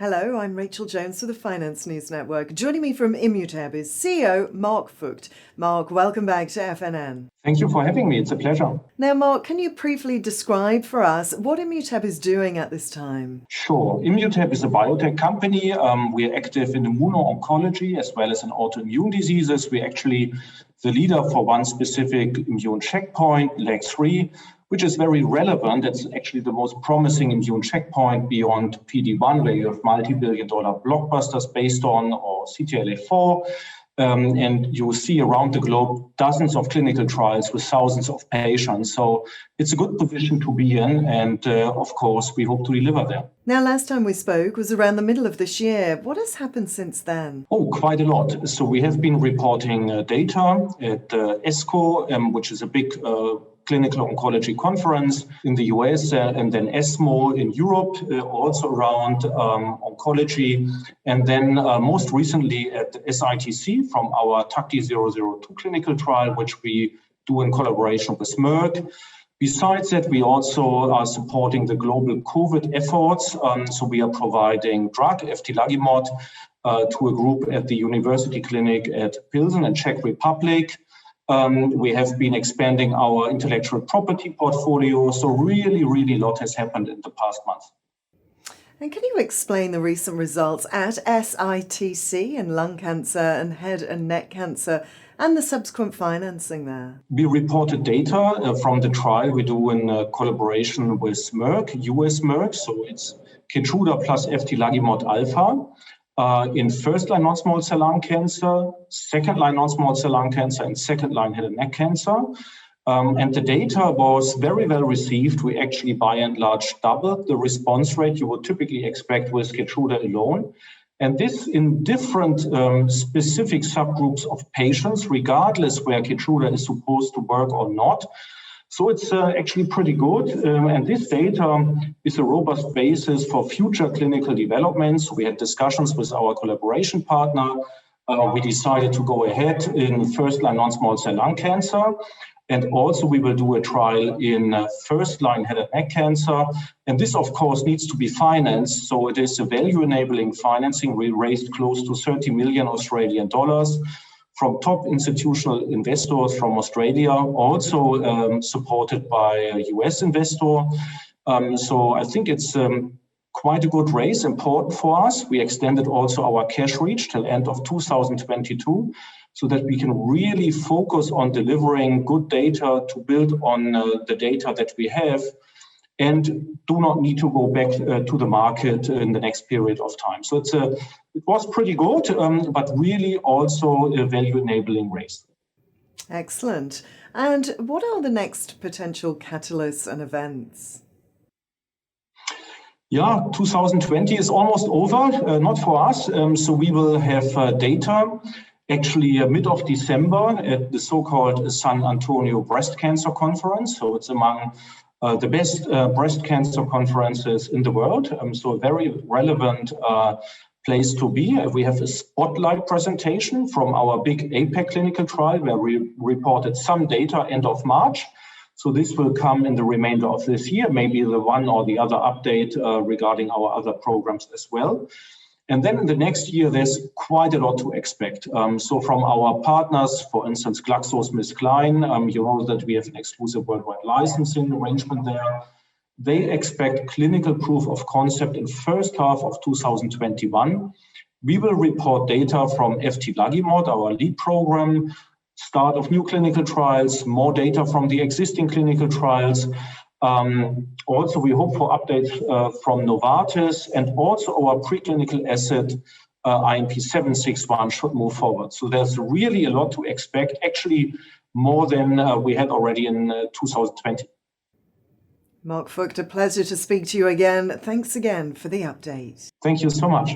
Hello, I'm Rachel Jones for the Finance News Network. Joining me from Immutep is CEO Marc Voigt. Marc, welcome back to FNN. Thank you for having me. It's a pleasure. Now, Marc, can you briefly describe for us what Immutep is doing at this time? Sure. Immutep is a biotech company. We are active in immuno-oncology as well as in autoimmune diseases. We're actually the leader for one specific immune checkpoint, LAG-3, which is very relevant. It's actually the most promising immune checkpoint beyond PD-1, where you have multi-billion-dollar blockbusters based on, or CTLA-4. And you see around the globe dozens of clinical trials with thousands of patients. So it's a good position to be in. And of course, we hope to deliver there. Now, last time we spoke was around the middle of this year. What has happened since then? Oh, quite a lot. So we have been reporting data at ESCO, which is a big clinical oncology conference in the US, and then ESMO in Europe, also around oncology. And then most recently at SITC from our TACTI-002 clinical trial, which we do in collaboration with Merck. Besides that, we also are supporting the global COVID efforts. So we are providing drug, eftilagimod, to a group at the University Clinic at Pilsen in Czech Republic. We have been expanding our intellectual property portfolio. So really a lot has happened in the past month. And can you explain the recent results at SITC in lung cancer and head and neck cancer and the subsequent financing there? We reported data from the trial we do in collaboration with Merck, US Merck. So it's Keytruda plus eftilagimod alpha. In first-line non-small cell lung cancer, second-line non-small cell lung cancer, and second-line head and neck cancer. And the data was very well received. We actually, by and large, doubled the response rate you would typically expect with Keytruda alone. And this in different specific subgroups of patients, regardless where Keytruda is supposed to work or not. So it's actually pretty good. And this data is a robust basis for future clinical developments. We had discussions with our collaboration partner. We decided to go ahead in first-line non-small cell lung cancer. And also we will do a trial in first-line head and neck cancer. And this, of course, needs to be financed. So it is a value-enabling financing. We raised close to 30 million Australian dollars from top institutional investors from Australia, also supported by a US investor. So I think it's quite a good raise, important for us. We extended also our cash reach till end of 2022 so that we can really focus on delivering good data to build on the data that we have and do not need to go back to the market in the next period of time. So it was pretty good, but really also a value-enabling raise. Excellent. And what are the next potential catalysts and events? Yeah, 2020 is almost over, not for us. So we will have data actually mid of December at the so-called San Antonio Breast Cancer Conference. So it's among the best breast cancer conferences in the world. So a very relevant place to be. We have a spotlight presentation from our big APEC clinical trial where we reported some data end of March. So this will come in the remainder of this year, maybe the one or the other update regarding our other programs as well. And then in the next year, there's quite a lot to expect. So from our partners, for instance, GlaxoSmithKline, you know that we have an exclusive worldwide licensing arrangement there. They expect clinical proof of concept in first half of 2021. We will report data from eftilagimod, our lead program, start of new clinical trials, more data from the existing clinical trials. Also, we hope for updates from Novartis, and also our preclinical asset, IMP 761, should move forward. So there's really a lot to expect, actually more than we had already in 2020. Marc Voigt, a pleasure to speak to you again. Thanks again for the update. Thank you so much.